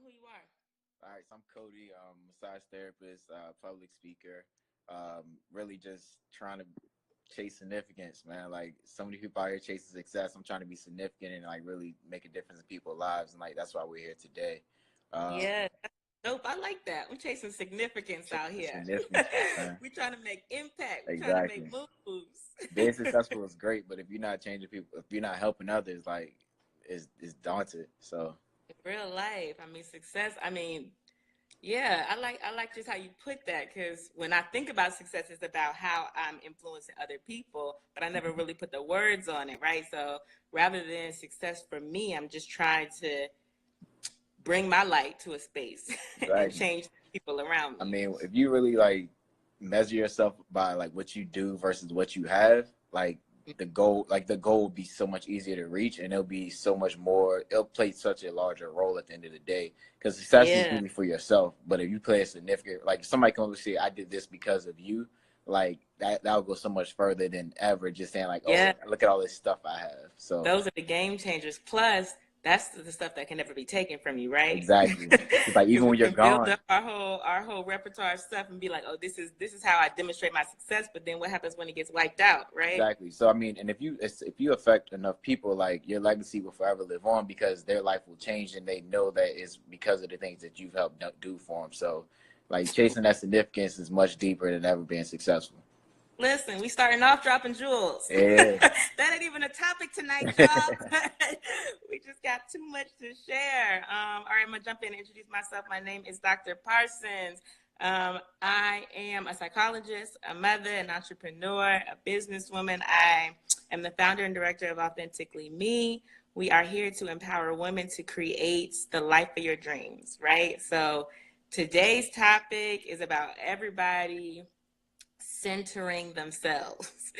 who you are. All right, so I'm Codie, massage therapist, public speaker. Really just trying to chase significance, man. Like so many people out here chasing success. I'm trying to be significant and like really make a difference in people's lives, and like that's why we're here today. Um, Yeah, that's dope. I like that. We're chasing significance out chasing here. significance, man. We're trying to make impact. We're trying to make Exactly. moves. Being successful is great, but if you're not changing people, if you're not helping others, like it's daunting. So Real life. I mean, success. I mean, yeah, I like just how you put that because when I think about success, it's about how I'm influencing other people, but I never really put the words on it, right? So rather than success for me, I'm just trying to bring my light to a space and exactly. change people around I me. mean, if you really like measure yourself by like what you do versus what you have, like the goal will be so much easier to reach, and it'll be so much more. It'll play such a larger role at the end of the day because success is Yeah, really for yourself. But if you play a significant, like if somebody can say, "I did this because of you," like that will go so much further than ever just saying like, "Oh, yeah. look at all this stuff I have." So Those are the game changers. Plus, that's the stuff that can never be taken from you, right? exactly, it's like Because even we when you're can build gone. up our whole repertoire of stuff and be like, oh, this is how I demonstrate my success. But then what happens when it gets wiped out, right? Exactly. So I mean, and if you affect enough people, like your legacy will forever live on because their life will change, and they know that it's because of the things that you've helped do for them. So, like chasing that significance is much deeper than ever being successul. Listen, we starting off dropping jewels. Yeah. That ain't even a topic tonight, y'all. We just got too much to share. All right, I'm gonna jump in and introduce myself. My name is Dr. Parsons. I am a psychologist, a mother, an entrepreneur, a businesswoman. I am the founder and director of Authentically Me. We are here to empower women to create the life of your dreams, right? So today's topic is about everybody centering themselves,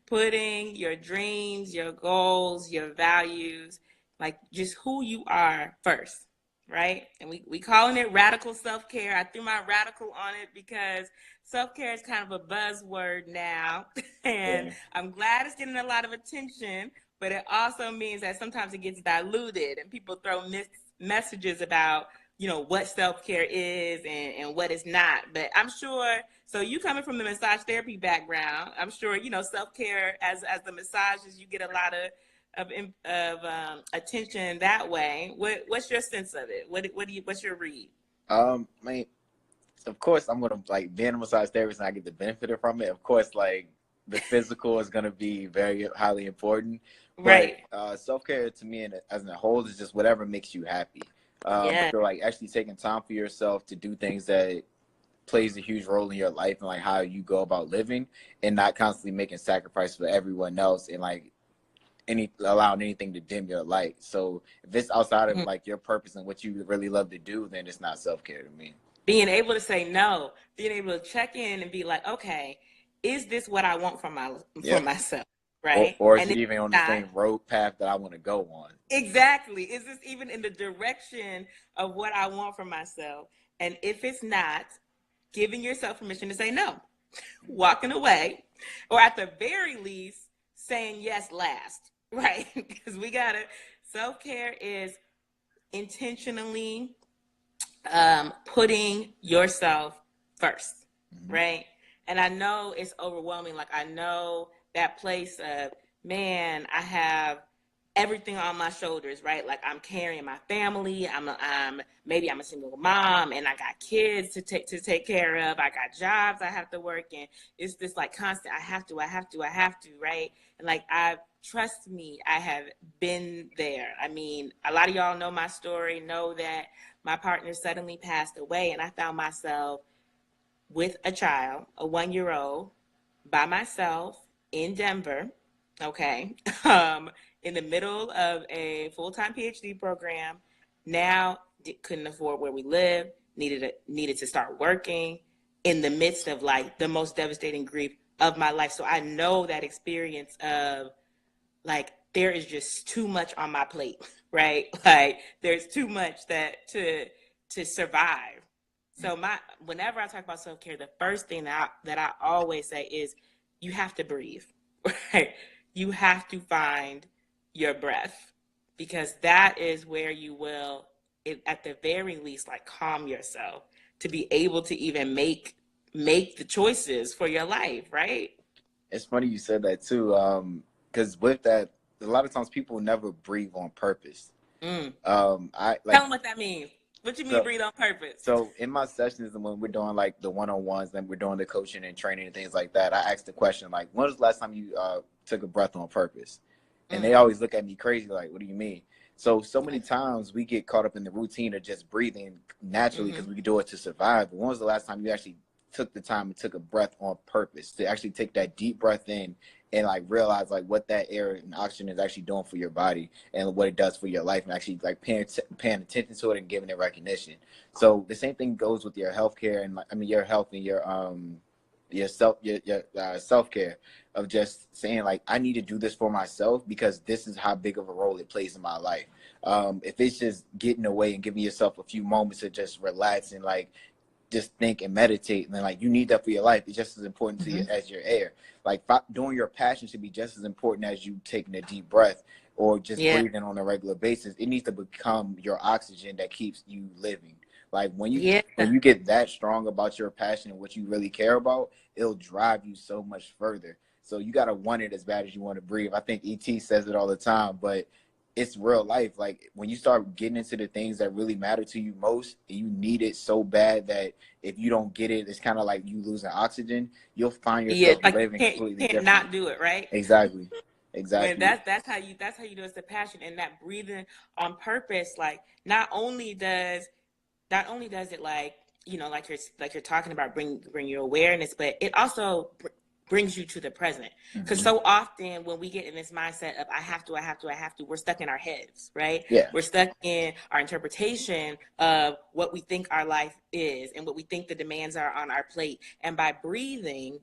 putting your dreams, your goals, your values, like just who you are first, right? And we calling it radical self-care. I threw my radical on it because self-care is kind of a buzzword now. And Yeah. I'm glad it's getting a lot of attention, but it also means that sometimes it gets diluted and people throw messages about what self-care is and what it's not. But I'm sure, so you coming from the massage therapy background, I'm sure self-care as the massages, you get a lot of attention that way. What's your sense of it? What's your read? I mean, of course, I'm gonna like being a massage therapist, and I get the benefit from it. Of course, like the physical is gonna be very highly important, but Right. self care to me, and as a whole, is just whatever makes you happy. Yeah. So like actually taking time for yourself to do things that plays a huge role in your life and like how you go about living, and not constantly making sacrifices for everyone else, and like any allowing anything to dim your light. So if it's outside of Mhm. like your purpose and what you really love to do, then it's not self care to me. Being able to say no, being able to check in and be like, okay, is this what I want for Yeah. myself, or right? or is And it if even it's on the not, same road path that I want to go on? exactly, is this even in the direction of what I want for myself? And if it's not, giving yourself permission to say no, walking away, or at the very least, saying yes last, right? Because we gotta, self care is intentionally putting yourself first, Mm-hmm. right? And I know it's overwhelming. Like, I know that place of, man, I have everything on my shoulders, right? Like, I'm carrying my family. Maybe I'm a single mom, and I got kids to take care of. I got jobs I have to work in. It's this like constant. I have to, right? And like, trust me, I have been there. I mean, a lot of y'all know my story. Know that my partner suddenly passed away, and I found myself with a child, a 1 year old, by myself in Denver, okay, in the middle of a full time PhD program. Now, couldn't afford where we live, needed to start working in the midst of like the most devastating grief of my life. So I know that experience of like there is just too much on my plate, right? Like there's too much that to survive. So my whenever I talk about self-care, the first thing that I always say is you have to breathe, right? You have to find your breath because that is where you will at the very least, like, calm yourself to be able to even make the choices for your life, right? It's funny you said that too, because with that, a lot of times people never breathe on purpose. Mm. I Tell like them what that means. What you mean so breathe on purpose? so in my sessions and when we're doing like the one-on-ones and we're doing the coaching and training and things like that, I ask the question like, when was the last time you took a breath on purpose? And they Mm. always look at me crazy like, what do you mean? So many times we get caught up in the routine of just breathing naturally Mm-hmm. because we can do it to survive. But when was the last time you actually took the time and took a breath on purpose to actually take that deep breath in and like realize like what that air and oxygen is actually doing for your body and what it does for your life and actually like paying attention to it and giving it recognition. So the same thing goes with your healthcare and I mean your health and your self care of just saying like I need to do this for myself because this is how big of a role it plays in my life. If it's just getting away and giving yourself a few moments to just relax and like just think and meditate, and then like you need that for your life. It's just as important to you Mm-hmm. as your air. Like doing your passion should be just as important as you taking a deep breath or just Yeah. breathing on a regular basis. It needs to become your oxygen that keeps you living. Like Yeah. when you get that strong about your passion and what you really care about, it'll drive you so much further. So you gotta want it as bad as you want to breathe. I think ET says it all the time, but it's real life. Like when you start getting into the things that really matter to you most, and you need it so bad that if you don't get it, it's kind of like you losing oxygen. You'll find Yeah. yourself Like living you completely can't differently. not do it, right? Exactly, When exactly. that's how you know it's the passion and that breathing on purpose. Like not only does it, like, like you're talking about, bring your awareness, but it also brings you to the present. Because Hmm. so often when we get in this mindset of I have to, we're stuck in our heads, right? Yeah, We're stuck in our interpretation of what we think our life is and what we think the demands are on our plate. And by breathing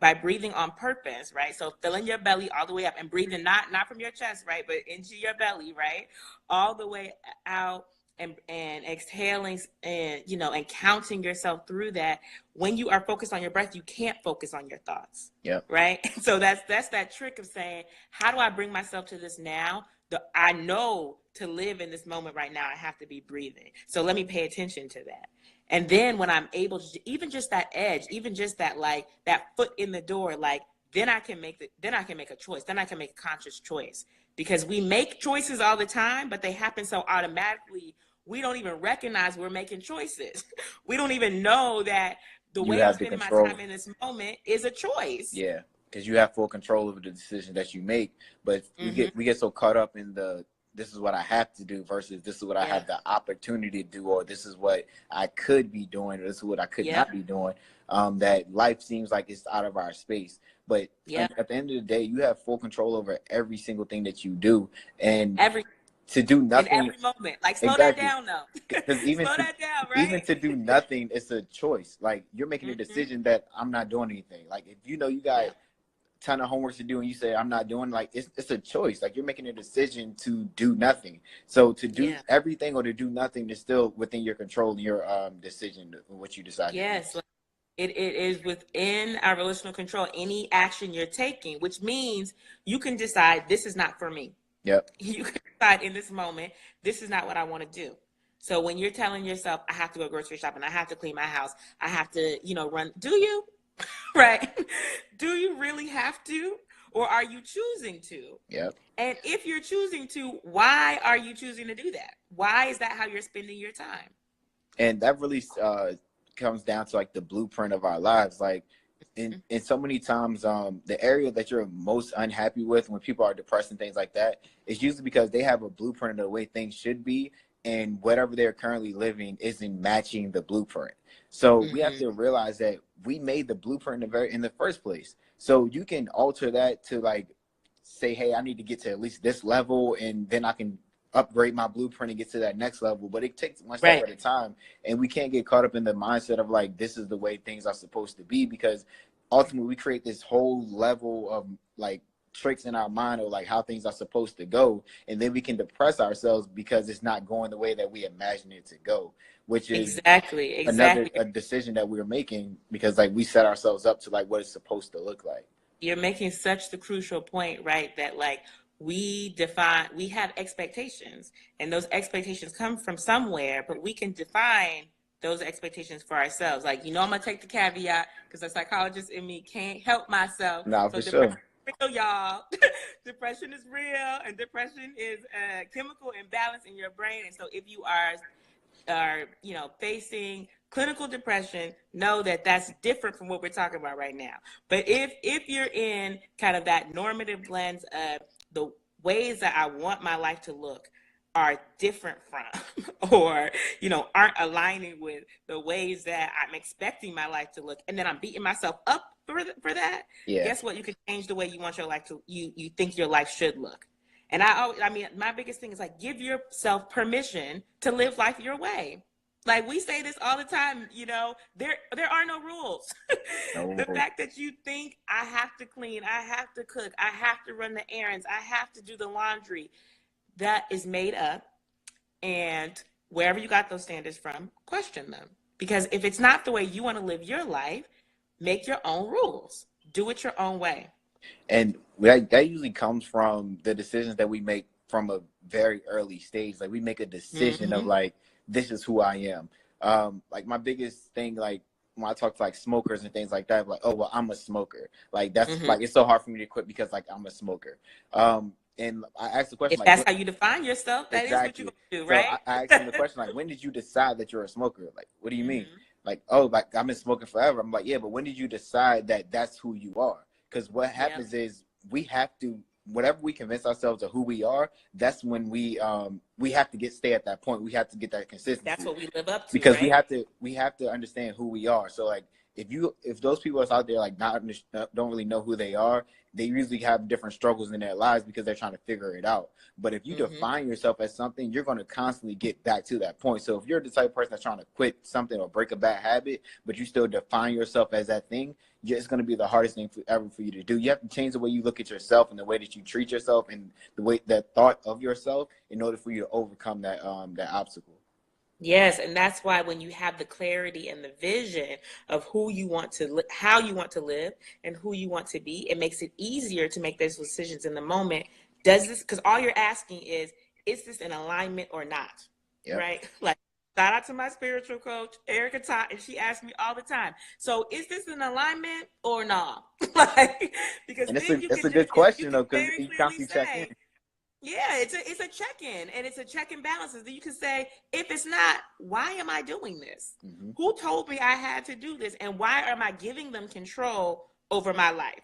on purpose, right? So filling your belly all the way up and breathing not from your chest, right, but into your belly, right, all the way out, and exhaling, and counting yourself through that. When you are focused on your breath, you can't focus on your thoughts, yep. right? So that's that trick of saying, how do I bring myself to this now? I know to live in this moment right now, I have to be breathing, so let me pay attention to that. And then when I'm able to, even just that edge, even just that, like, that foot in the door, like, then I can make a choice, then I can make a conscious choice, because we make choices all the time, but they happen so automatically, we don't even recognize we're making choices. We don't even know that the You way I'm have the spending my control. time in this moment is a choice. Yeah, because you have full control over the decision that you make. But Mm-hmm. we get so caught up in the this is what I have to do versus this is what I Yeah. have the opportunity to do, or this is what I could be doing, or this is what I could not Yep. be doing. That life seems like it's out of our space. But Yep. at the end of the day, you have full control over every single thing that you do, and Every to do in nothing every moment. Like, slow that exactly. down, though. Because Slow that down, even right? to do nothing, it's a choice. Like you're making a Mm-hmm. decision that I'm not doing anything. Like if you know you got Yeah. ton of homework to do and you say I'm not doing, like it's a choice. Like you're making a decision to do nothing. So to do Yeah. everything or to do nothing is still within your control and your decision what you decide to do. Yes. Like, it is within our volitional control, any action you're taking, which means you can decide, this is not for me. Yep. You can decide in this moment, this is not what I want to do. So when you're telling yourself, I have to go grocery shopping, I have to clean my house, I have to, run, do you? Right? Do you really have to? Or are you choosing to? Yep. And if you're choosing to, why are you choosing to do that? Why is that how you're spending your time? And that really comes down to like the blueprint of our lives. Like in so many times the area that you're most unhappy with when people are depressed and things like that is usually because they have a blueprint of the way things should be, and whatever they're currently living isn't matching the blueprint. So we have Mm-hmm. to realize that we made the blueprint in the first place. So you can alter that to like say, hey, I need to get to at least this level and then I can upgrade my blueprint and get to that next level. But it takes one step Right. at a time. And we can't get caught up in the mindset of like, this is the way things are supposed to be, because ultimately we create this whole level of like tricks in our mind of like how things are supposed to go. And then we can depress ourselves because it's not going the way that we imagine it to go, which is Exactly. another Exactly. a decision that we're making because like we set ourselves up to like what it's supposed to look like. You're making such the crucial point, right? That, like, we have expectations, and those expectations come from somewhere, but we can define those expectations for ourselves. Like, I'm gonna take the caveat because the psychologist in me can't help myself. Nah, So for depression sure. is real, y'all. Depression is real, and depression is a chemical imbalance in your brain. And so if you are facing clinical depression, know that that's different from what we're talking about right now. But if you're in kind of that normative lens of the ways that I want my life to look are different from or aren't aligning with the ways that I'm expecting my life to look, and then I'm beating myself up for that, Yeah. guess what? You can change the way you want your life to you think your life should look. And my biggest thing is like, give yourself permission to live life your way. Like we say this all the time, there are no rules. The No. fact that you think I have to clean, I have to cook, I have to run the errands, I have to do the laundry, that is made up. And wherever you got those standards from, question them. Because if it's not the way you want to live your life, make your own rules. Do it your own way. And that usually comes from the decisions that we make from a very early stage. Like we make a decision of like, this is who I am. Like my biggest thing, like when I talk to like smokers and things like that, like, oh, well, I'm a smoker. Like that's like, it's so hard for me to quit because like I'm a smoker. And I asked the question, If like, that's how you define yourself, that is what you're exactly. going to do, So right? I asked him the question, like, when did you decide that you're a smoker? Like, what do you mean? Like, oh, like I've been smoking forever. I'm like, yeah, but when did you decide that that's who you are? Because what happens is we have to, whatever we convince ourselves of who we are, that's when we have to stay at that point. We have to get that consistency. That's what we live up to, because right? we have to understand who we are. So like if those people that's out there like don't really know who they are, they usually have different struggles in their lives because they're trying to figure it out. But if you define yourself as something, you're going to constantly get back to that point. So if you're the type of person that's trying to quit something or break a bad habit, but you still define yourself as that thing, it's going to be the hardest thing ever for you to do. You have to change the way you look at yourself and the way that you treat yourself and the way that thought of yourself in order for you to overcome that obstacle. Yes, and that's why when you have the clarity and the vision of who you want to how you want to live and who you want to be, it makes it easier to make those decisions in the moment. Does this, because all you're asking is this in alignment or not? Yep. Right? Like, shout out to my spiritual coach, Erica Todd, and she asks me all the time, so is this in alignment or not? Like, because and then it's a good question though, because you constantly check in. Yeah, it's a check-in, and it's a check and balances. That you can say, if it's not, why am I doing this? Who told me I had to do this, and why am I giving them control over my life?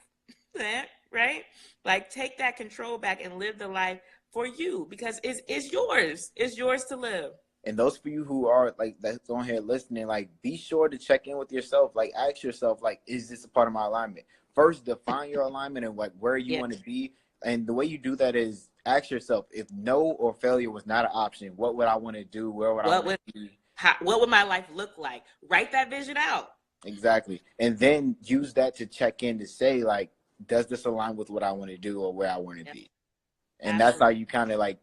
Right? Like, take that control back and live the life for you, because it's yours. It's yours to live. And those for you who are like that's on here listening, like be sure to check in with yourself. Like ask yourself, like, is this a part of my alignment? First, define your alignment and like where you want to be. And the way you do that is ask yourself, if no or failure was not an option, what would I want to do? Where would I want to be? What would my life look like? Write that vision out. Exactly. And then use that to check in to say, like, does this align with what I want to do or where I want to be? And that's how you kind of like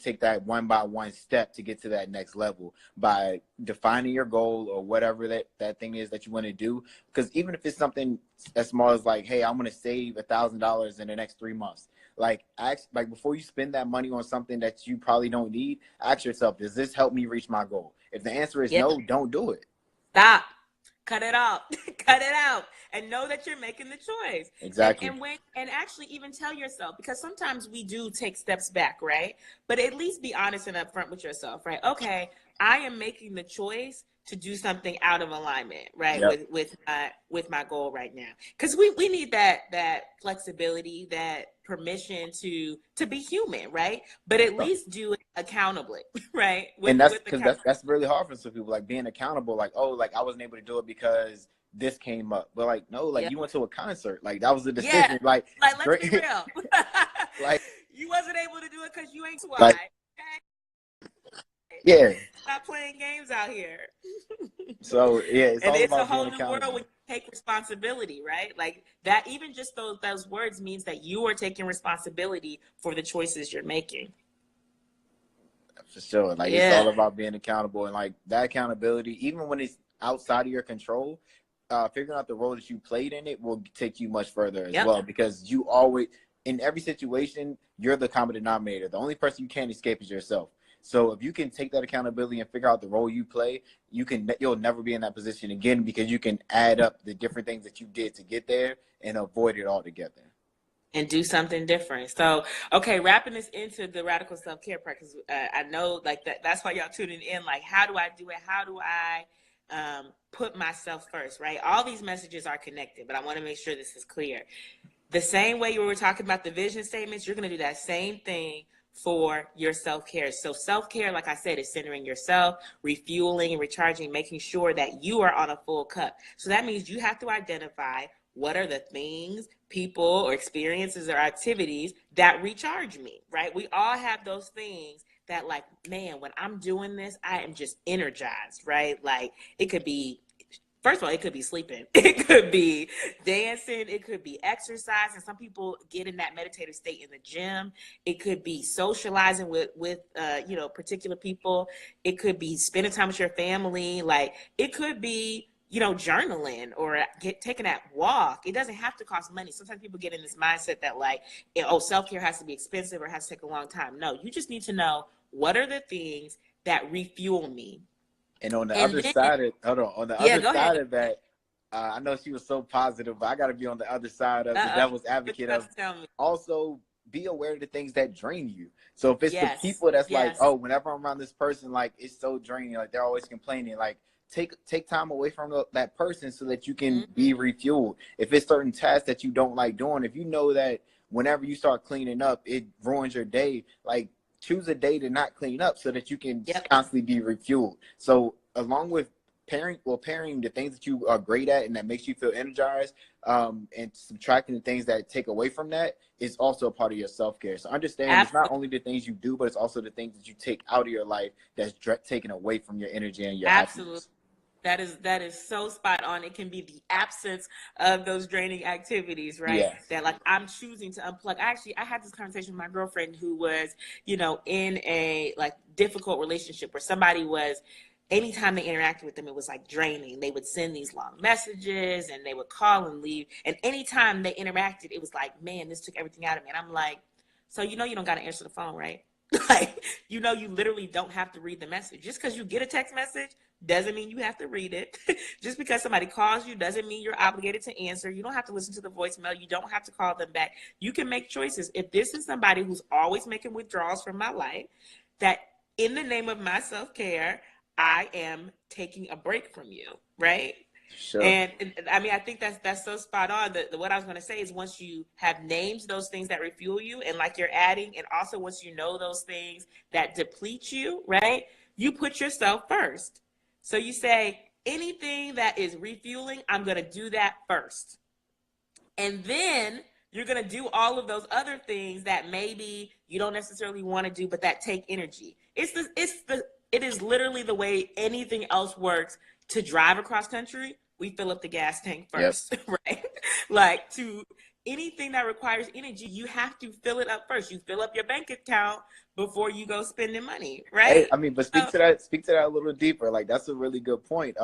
take that one by one step to get to that next level by defining your goal or whatever that thing is that you want to do. Because even if it's something as small as like, hey, I'm going to save $1,000 in the next 3 months. Like before you spend that money on something that you probably don't need, ask yourself, does this help me reach my goal? If the answer is no, don't do it. Stop. Cut it out. Cut it out. And know that you're making the choice. Exactly. And actually even tell yourself, because sometimes we do take steps back, right? But at least be honest and upfront with yourself, right? Okay, I am making the choice to do something out of alignment, right? With my goal right now. Because we need that flexibility, that permission to be human, right? But at least do it accountably, right? And that's because that's really hard for some people, like being accountable, like, oh, like I wasn't able to do it because this came up. But like, no, like you went to a concert, like that was a decision. Like let's be real. Like you wasn't able to do it because you ain't too high. Like, yeah. Stop playing games out here. So yeah, it's a whole new world when you take responsibility, right? Like that, even just those words means that you are taking responsibility for the choices you're making. For sure. Like it's all about being accountable, and like that accountability, even when it's outside of your control, figuring out the role that you played in it will take you much further as well, because you always in every situation, you're the common denominator. The only person you can't escape is yourself. So if you can take that accountability and figure out the role you play, you'll never be in that position again, because you can add up the different things that you did to get there and avoid it altogether. And do something different. So, okay, wrapping this into the radical self-care part, because I know like that's why y'all tuning in. Like, how do I do it? How do I put myself first, right? All these messages are connected, but I want to make sure this is clear. The same way you were talking about the vision statements, you're going to do that same thing for your self-care. So self-care, like I said, is centering yourself, refueling and recharging, making sure that you are on a full cup. So that means you have to identify what are the things, people, or experiences or activities that recharge me, right? We all have those things that, like, man, when I'm doing this, I am just energized, right? Like, it could be, first of all, it could be sleeping, it could be dancing, it could be exercising. Some people get in that meditative state in the gym. It could be socializing with particular people. It could be spending time with your family. Like, it could be, journaling or taking that walk. It doesn't have to cost money. Sometimes people get in this mindset that, like, self-care has to be expensive or has to take a long time. No, you just need to know what are the things that refuel me. And on the And other then, side of the yeah, other go ahead. side of that, I know she was so positive, but I got to be on the other side of the Uh-oh. devil's advocate What you of about to tell me? also be aware of the things that drain you. So if it's the Yes, people that's like, yes. oh, whenever I'm around this person, like, it's so draining, like they're always complaining, like take time away from that person so that you can be Mm-hmm. refueled. If it's certain tasks that you don't like doing, if you know that whenever you start cleaning up, it ruins your day, like choose a day to not clean up so that you can Yep. constantly be refueled. So along with pairing the things that you are great at and that makes you feel energized, and subtracting the things that take away from that is also a part of your self-care. So understand it's not Absolutely. only the things you do, but it's also the things that you take out of your life that's taken away from your energy and your Absolutely. happiness. That is so spot on. It can be the absence of those draining activities, right? Yeah. That, like, I'm choosing to unplug. Actually, I had this conversation with my girlfriend who was, in a, like, difficult relationship where somebody was, anytime they interacted with them, it was like draining. They would send these long messages and they would call and leave. And anytime they interacted, it was like, man, this took everything out of me. And I'm like, so you don't got to answer the phone, right? Like, you literally don't have to read the message. Just because you get a text message doesn't mean you have to read it. Just because somebody calls you doesn't mean you're obligated to answer. You don't have to listen to the voicemail. You don't have to call them back. You can make choices. If this is somebody who's always making withdrawals from my life, that in the name of my self-care, I am taking a break from you, right? Sure. And I mean, I think that's so spot on. What I was going to say is, once you have names those things that refuel you, and like you're adding, and also once you know those things that deplete you, right? You put yourself first. So you say, anything that is refueling, I'm going to do that first. And then you're going to do all of those other things that maybe you don't necessarily want to do, but that take energy. It is literally the way anything else works. To drive across country, we fill up the gas tank Yep. first, right? Like, to anything that requires energy, you have to fill it up first. You fill up your bank account before you go spending money, Hey, right? I mean, but So, speak to that a little deeper. Like, that's a really good point.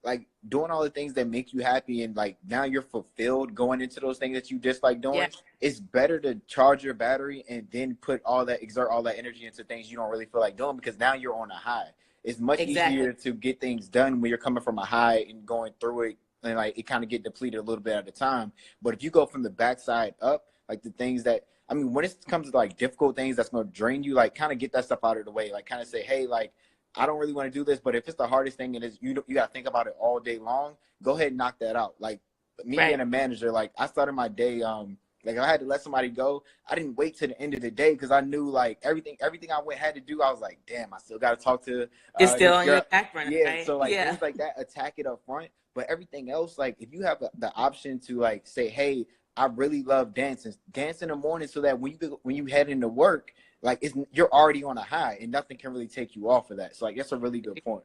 Like doing all the things that make you happy and like now you're fulfilled going into those things that you dislike yeah, doing. It's better to charge your battery and then exert all that energy into things you don't really feel like doing, because now you're on a high. It's much exactly. easier to get things done when you're coming from a high and going through it, and like it kind of get depleted a little bit at a time. But if you go from the backside up, like the things that, I mean, when it comes to like difficult things that's going to drain you, like kind of get that stuff out of the way. Like kind of say, hey, like I don't really want to do this, but if it's the hardest thing and it's you got to think about it all day long, go ahead and knock that out. Like me being Right. a manager, like I started my day, like if I had to let somebody go, I didn't wait to the end of the day because I knew like everything I had to do. I was like, damn, I still got to talk to It's still this on your girl. back burner, Yeah, right? so like Yeah. things like that, attack it up front. But everything else, like if you have the option to like say, hey, I really love dancing. Dance in the morning so that when you head into work, like you're already on a high and nothing can really take you off of that. So like that's a really good point.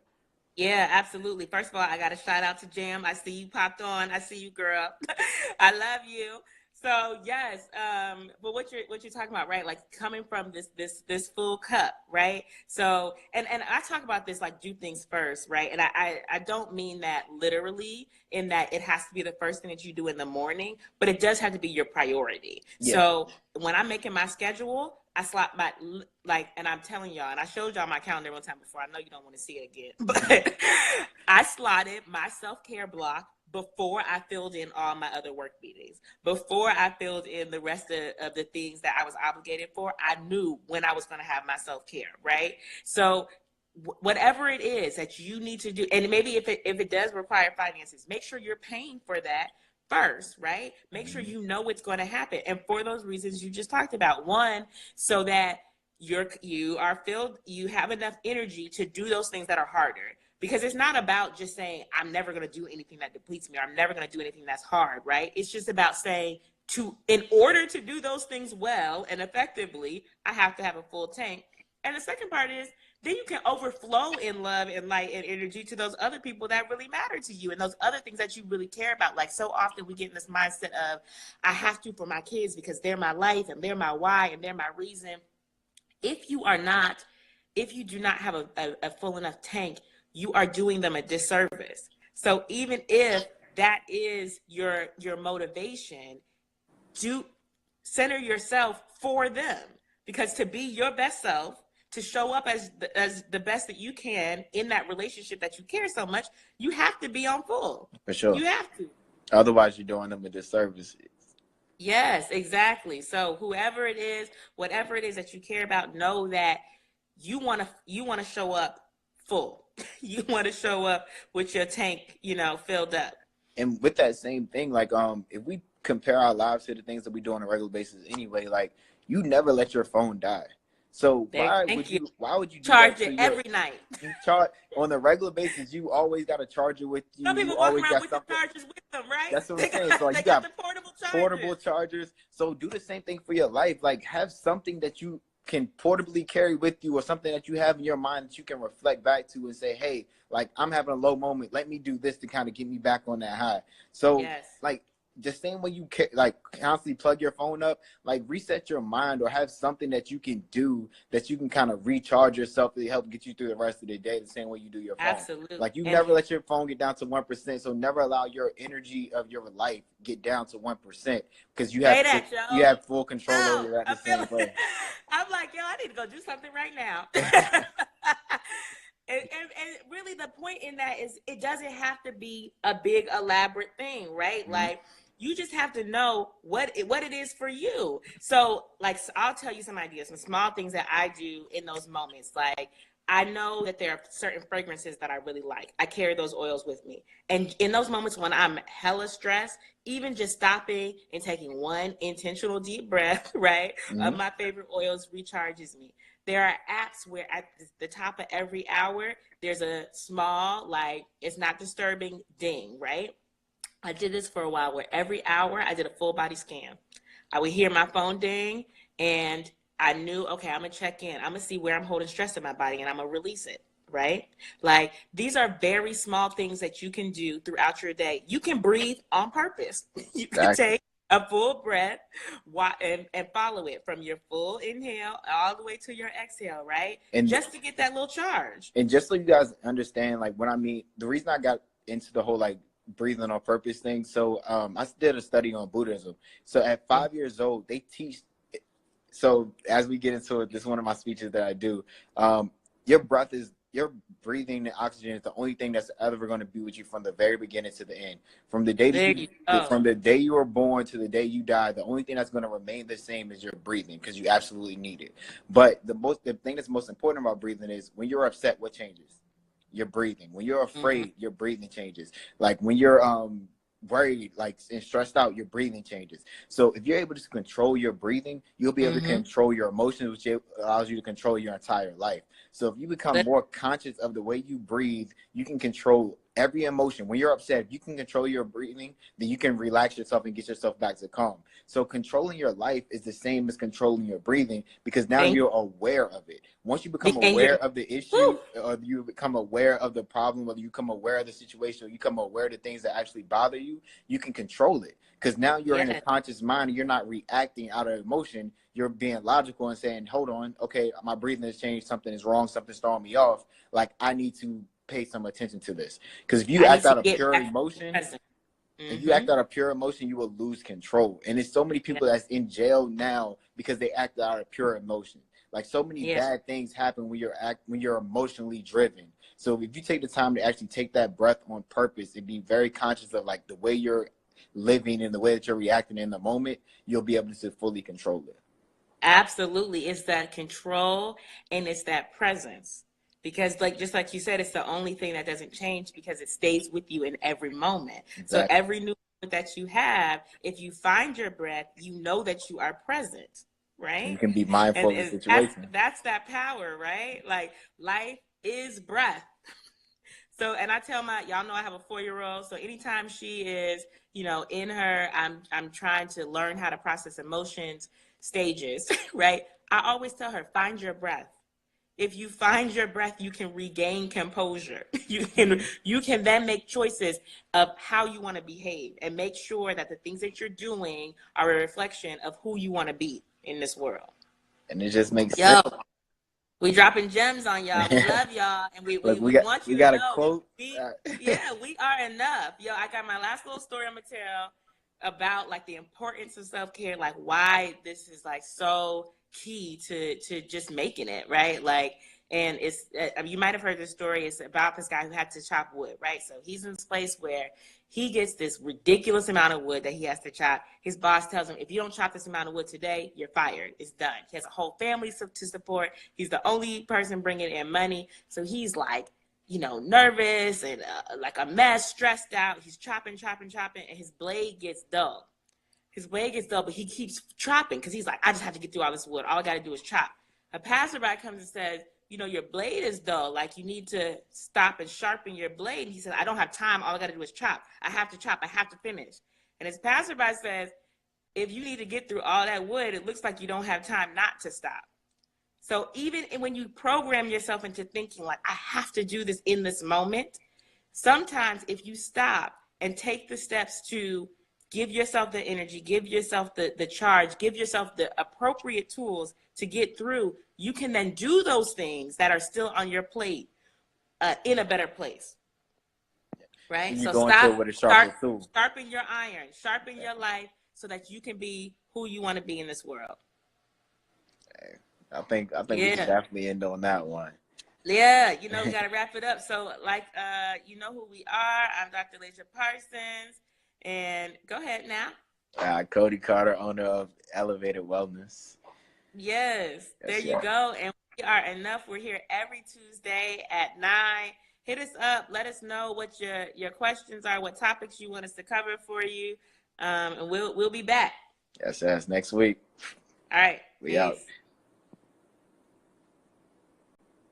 Yeah, absolutely. First of all, I got to shout out to Jam. I see you popped on. I see you, girl. I love you. So yes, but what you're talking about, right? Like coming from this full cup, right? So and I talk about this like do things first, right? And I don't mean that literally in that it has to be the first thing that you do in the morning, but it does have to be your priority. Yeah, So when I'm making my schedule, I slot my like, and I'm telling y'all, and I showed y'all my calendar one time before. I know you don't want to see it again, but I slotted my self-care block before I filled in all my other work meetings. Before I filled in the rest of the things that I was obligated for, I knew when I was going to have my self-care, right? So whatever it is that you need to do, and maybe if it does require finances, make sure you're paying for that first, right? Make sure you know what's going to happen. And for those reasons you just talked about, one, so that you have enough energy to do those things that are harder, because it's not about just saying I'm never going to do anything that depletes me, or I'm never going to do anything that's hard, right? It's just about saying, in order to do those things well and effectively, I have to have a full tank. And the second part is then you can overflow in love and light and energy to those other people that really matter to you and those other things that you really care about. Like so often we get in this mindset of I have to for my kids because they're my life and they're my why and they're my reason. If you do not have a full enough tank, you are doing them a disservice. So even if that is your motivation, do center yourself for them, because to be your best self, to show up as the best that you can in that relationship that you care so much, you have to be on full. for sure. You have to. Otherwise, you're doing them a disservice. Yes, exactly. So whoever it is, whatever it is that you care about, know that you want to show up full. You want to show up with your tank, filled up. And with that same thing, like if we compare our lives to the things that we do on a regular basis anyway, like you never let your phone die. So Thank you. why would you do that Charge to it your every night. you charge on a regular basis? You always got a charger with you. Some You people walk always around got with the something. chargers with them, right? That's what I'm They saying. So got, like they you got got the portable portable chargers. chargers. So do the same thing for your life. Like have something that you can portably carry with you, or something that you have in your mind that you can reflect back to and say, hey, like I'm having a low moment. Let me do this to kind of get me back on that high. So Yes. like the same way you like constantly plug your phone up, like reset your mind or have something that you can do that you can kind of recharge yourself to help get you through the rest of the day, the same way you do your phone. Absolutely. Like you And never let your phone get down to 1%. So never allow your energy of your life get down to 1%, because say that, you yo. have full control Yo, over that I'm the same feeling. way. I'm like, yo, I need to go do something right now. And really, the point in that is it doesn't have to be a big elaborate thing, right? Mm-hmm. Like you just have to know what it is for you. So, like, I'll tell you some ideas, some small things that I do in those moments. Like, I know that there are certain fragrances that I really like. I carry those oils with me, and in those moments when I'm hella stressed, even just stopping and taking one intentional deep breath, right, Mm-hmm. of my favorite oils recharges me. There are apps where at the top of every hour, there's a small, like, it's not disturbing ding, right? I did this for a while where every hour I did a full body scan. I would hear my phone ding and I knew, okay, I'm going to check in. I'm going to see where I'm holding stress in my body and I'm going to release it, right? Like these are very small things that you can do throughout your day. You can breathe on purpose. You can Exactly. take a full breath and follow it from your full inhale all the way to your exhale, right? And just to get that little charge. and just so you guys understand, like what I mean, the reason I got into the whole like breathing on purpose thing. So I did a study on Buddhism. So at 5 years old, they teach. So as we get into it, this is one of my speeches that I do. Your breathing and oxygen is the only thing that's ever going to be with you from the very beginning to the end. From the day There you go. from the day you were born to the day you die, the only thing that's going to remain the same is your breathing, because you absolutely need it. But the thing that's most important about breathing is when you're upset, what changes? Your breathing. When you're afraid, your breathing changes. Like when you're worried, like and stressed out, your breathing changes. So if you're able to control your breathing, you'll be able to control your emotions, which allows you to control your entire life. So if you become more conscious of the way you breathe, you can control every emotion. When you're upset, if you can control your breathing, then you can relax yourself and get yourself back to calm. So controlling your life is the same as controlling your breathing, because now Thank you're aware of it. Once you become you. And you're, aware of the issue, whew, or you become aware of the problem, or you become aware of the situation, or you become aware of the things that actually bother you, you can control it. Because now you're in a yes, conscious mind, and you're not reacting out of emotion. You're being logical and saying, hold on, okay, my breathing has changed, something is wrong, something's throwing me off. Like, I need to pay some attention to this. Because if you I need act to out of get pure back to the emotion, present. if you Mm-hmm. act out of pure emotion, you will lose control. And there's so many Yeah. people that's in jail now because they act out of pure emotion. Like, so many Yeah. bad things happen when you're emotionally driven. So if you take the time to actually take that breath on purpose and be very conscious of like the way you're living and the way that you're reacting in the moment, you'll be able to fully control it. Absolutely. It's that control and it's that presence. Because like just like you said, it's the only thing that doesn't change because it stays with you in every moment. So Exactly. every new moment that you have, if you find your breath, you know that you are present, And you right? can be mindful of the And that's situation. that's that power, right? Like life is breath. So, and I tell y'all know I have a 4-year-old. So anytime she is, in her, I'm trying to learn how to process emotions stages, right? I always tell her, find your breath. If you find your breath, you can regain composure. You can then make choices of how you want to behave and make sure that the things that you're doing are a reflection of who you want to be in this world. And it just makes sense. Yo, we dropping gems on y'all. We love y'all, and we, Look, we, we want we you to got a know quote. we yeah, we are enough. Yo, I got my last little story I'm gonna tell about like the importance of self-care, like why this is like so key to just making it, right? Like, and it's you might have heard this story. It's about this guy who had to chop wood, right? So he's in this place where he gets this ridiculous amount of wood that he has to chop. His boss tells him, if you don't chop this amount of wood today, you're fired. It's done. He has a whole family to support. He's the only person bringing in money. So he's like, nervous and like a mess, stressed out. He's chopping, and his blade gets dull. But he keeps chopping because he's like, I just have to get through all this wood. All I got to do is chop. A passerby comes and says, your blade is dull. Like, you need to stop and sharpen your blade. And he said, I don't have time. All I got to do is chop. I have to chop. I have to finish. And his passerby says, if you need to get through all that wood, it looks like you don't have time not to stop. So even when you program yourself into thinking like, I have to do this in this moment, sometimes if you stop and take the steps to give yourself the energy, give yourself the charge, give yourself the appropriate tools to get through, you can then do those things that are still on your plate in a better place, right? You So go into it with a sharper tool. sharpen your iron, sharpen your life so that you can be who you want to be in this world. I think we can Yeah. definitely end on that one. Yeah, we got to wrap it up. So, like, you know who we are. I'm Dr. Aleja Parsons. And go ahead now. Codie Carter, owner of Elevated Wellness. Yes, there you go. And we are enough. We're here every Tuesday at 9. Hit us up. Let us know what your questions are, what topics you want us to cover for you. And we'll be back. Yes, next week. All right. We Peace. out.